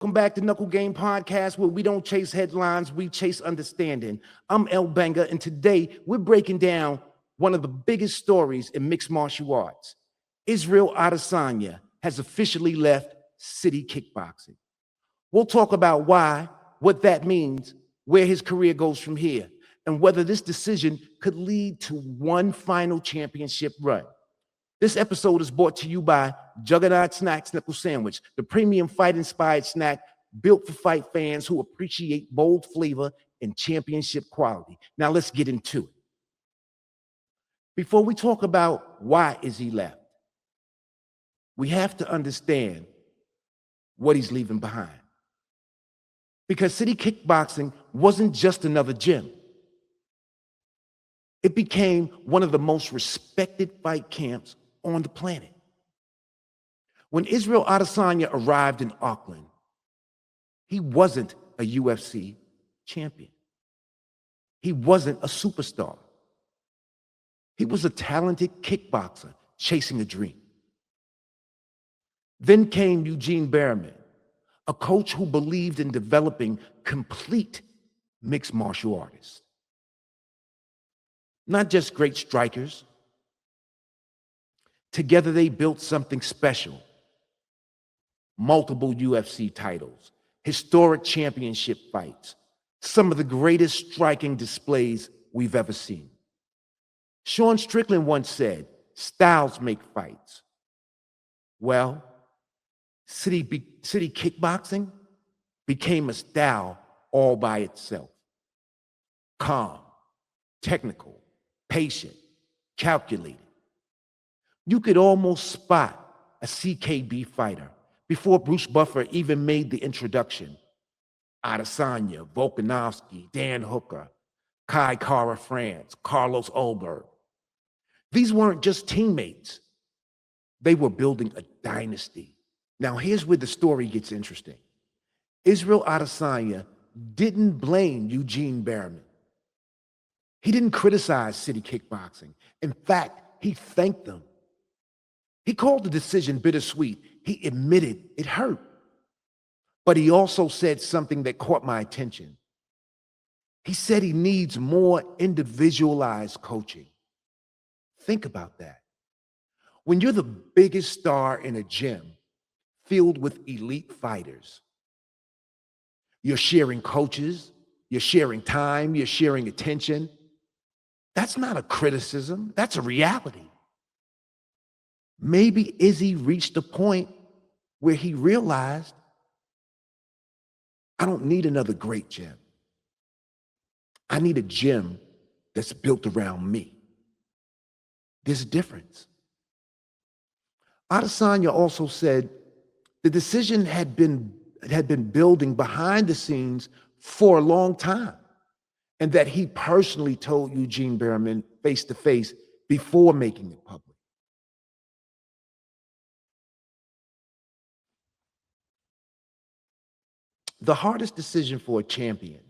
Welcome back to Knuckle Game Podcast, where we don't chase headlines, we chase understanding. I'm El Benga, and today we're breaking down one of the biggest stories in mixed martial arts. Israel Adesanya has officially left City Kickboxing. We'll talk about why, what that means, where his career goes from here, and whether this decision could lead to one final championship run. This episode is brought to you by Juggernaut Snacks Nickel Sandwich, the premium fight-inspired snack built for fight fans who appreciate bold flavor and championship quality. Now let's get into it. Before we talk about why Izzy left, we have to understand what he's leaving behind. Because City Kickboxing wasn't just another gym. It became one of the most respected fight camps on the planet. When Israel Adesanya arrived in Auckland, he wasn't a UFC champion. He wasn't a superstar. He was a talented kickboxer chasing a dream. Then came Eugene Bareman, a coach who believed in developing complete mixed martial artists. Not just great strikers. Together, they built something special. Multiple UFC titles, historic championship fights, some of the greatest striking displays we've ever seen. Sean Strickland once said, "Styles make fights." Well, City Kickboxing became a style all by itself. Calm, technical, patient, calculated. You could almost spot a CKB fighter before Bruce Buffer even made the introduction. Adesanya, Volkanovski, Dan Hooker, Kai Kara France, Carlos Ulberg. These weren't just teammates. They were building a dynasty. Now here's where the story gets interesting. Israel Adesanya didn't blame Eugene Bareman. He didn't criticize City Kickboxing. In fact, he thanked them. He called the decision bittersweet. He admitted it hurt. But he also said something that caught my attention. He said he needs more individualized coaching. Think about that. When you're the biggest star in a gym filled with elite fighters, you're sharing coaches, you're sharing time, you're sharing attention. That's not a criticism, that's a reality. Maybe Izzy reached a point where he realized, I don't need another great gym. I need a gym that's built around me. There's a difference. Adesanya also said the decision had been building behind the scenes for a long time, and that he personally told Eugene Bareman face to face before making it public. The hardest decision for a champion.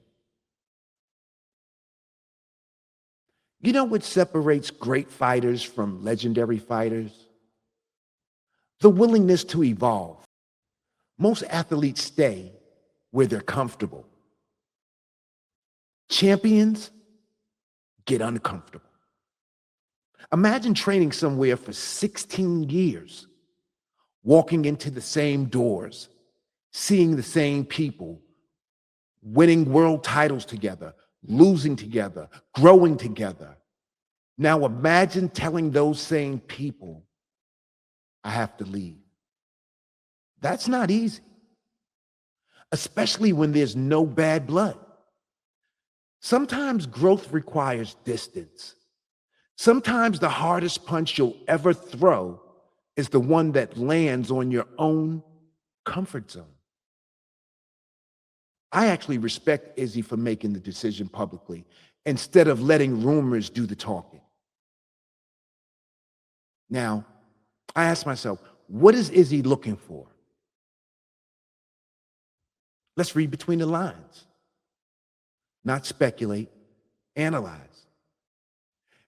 You know what separates great fighters from legendary fighters? The willingness to evolve. Most athletes stay where they're comfortable. Champions get uncomfortable. Imagine training somewhere for 16 years, walking into the same doors, seeing the same people, winning world titles together, losing together, growing together. Now imagine telling those same people, I have to leave. That's not easy, especially when there's no bad blood. Sometimes growth requires distance. Sometimes the hardest punch you'll ever throw is the one that lands on your own comfort zone. I actually respect Izzy for making the decision publicly instead of letting rumors do the talking. Now, I ask myself, what is Izzy looking for? Let's read between the lines. Not speculate, analyze.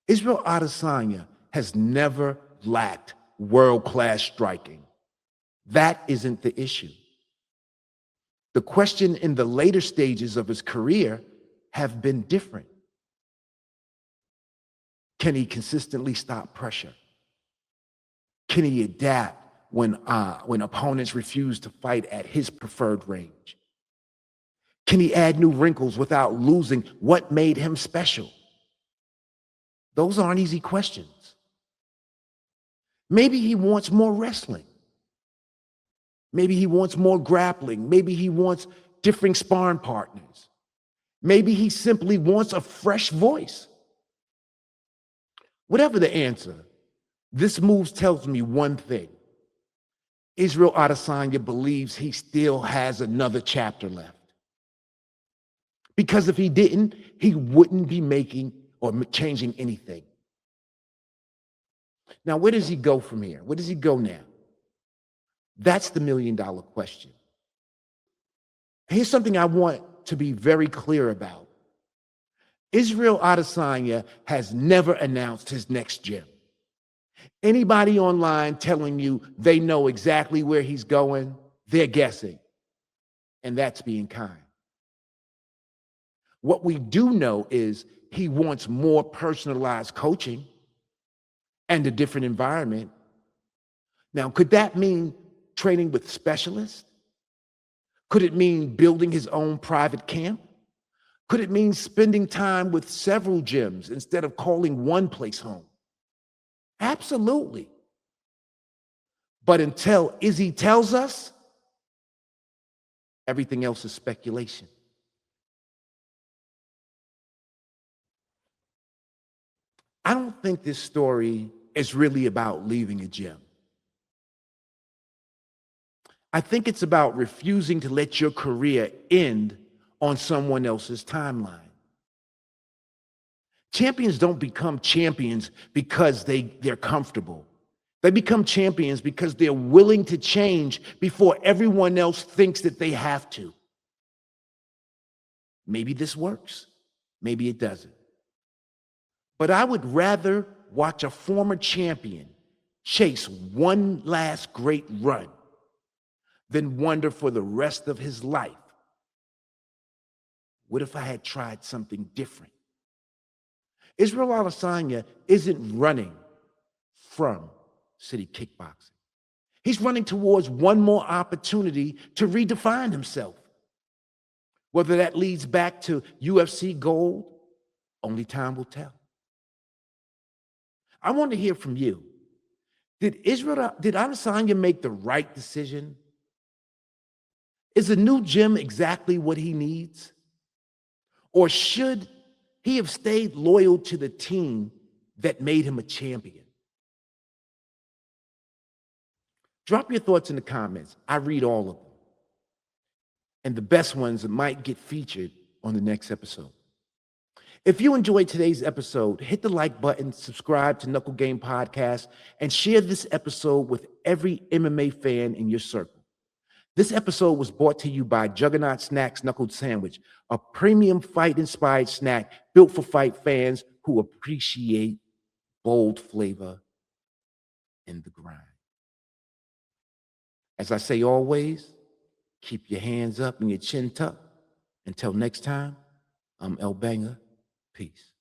Israel Adesanya has never lacked world-class striking. That isn't the issue. The question in the later stages of his career have been different. Can he consistently stop pressure? Can he adapt when opponents refuse to fight at his preferred range? Can he add new wrinkles without losing what made him special? Those aren't easy questions. Maybe he wants more wrestling. Maybe he wants more grappling. Maybe he wants different sparring partners. Maybe he simply wants a fresh voice. Whatever the answer, this move tells me one thing. Israel Adesanya believes he still has another chapter left. Because if he didn't, he wouldn't be making or changing anything. Now, where does he go from here? Where does he go now? That's the million-dollar question. Here's something I want to be very clear about. Israel Adesanya has never announced his next gym. Anybody online telling you they know exactly where he's going, they're guessing. And that's being kind. What we do know is he wants more personalized coaching and a different environment. Now, could that mean training with specialists? Could it mean building his own private camp? Could it mean spending time with several gyms instead of calling one place home? Absolutely. But until Izzy tells us, everything else is speculation. I don't think this story is really about leaving a gym. I think it's about refusing to let your career end on someone else's timeline. Champions don't become champions because they're comfortable. They become champions because they're willing to change before everyone else thinks that they have to. Maybe this works. Maybe it doesn't. But I would rather watch a former champion chase one last great run than wonder for the rest of his life, what if I had tried something different? Israel Adesanya isn't running from City Kickboxing. He's running towards one more opportunity to redefine himself. Whether that leads back to UFC gold, only time will tell. I want to hear from you. Did Adesanya make the right decision? Is a new gym exactly what he needs? Or should he have stayed loyal to the team that made him a champion? Drop your thoughts in the comments. I read all of them. And the best ones might get featured on the next episode. If you enjoyed today's episode, hit the like button, subscribe to Knuckle Game Podcast, and share this episode with every MMA fan in your circle. This episode was brought to you by Juggernaut Snacks Knuckled Sandwich, a premium fight-inspired snack built for fight fans who appreciate bold flavor in the grind. As I say always, keep your hands up and your chin tucked. Until next time, I'm El Banger. Peace.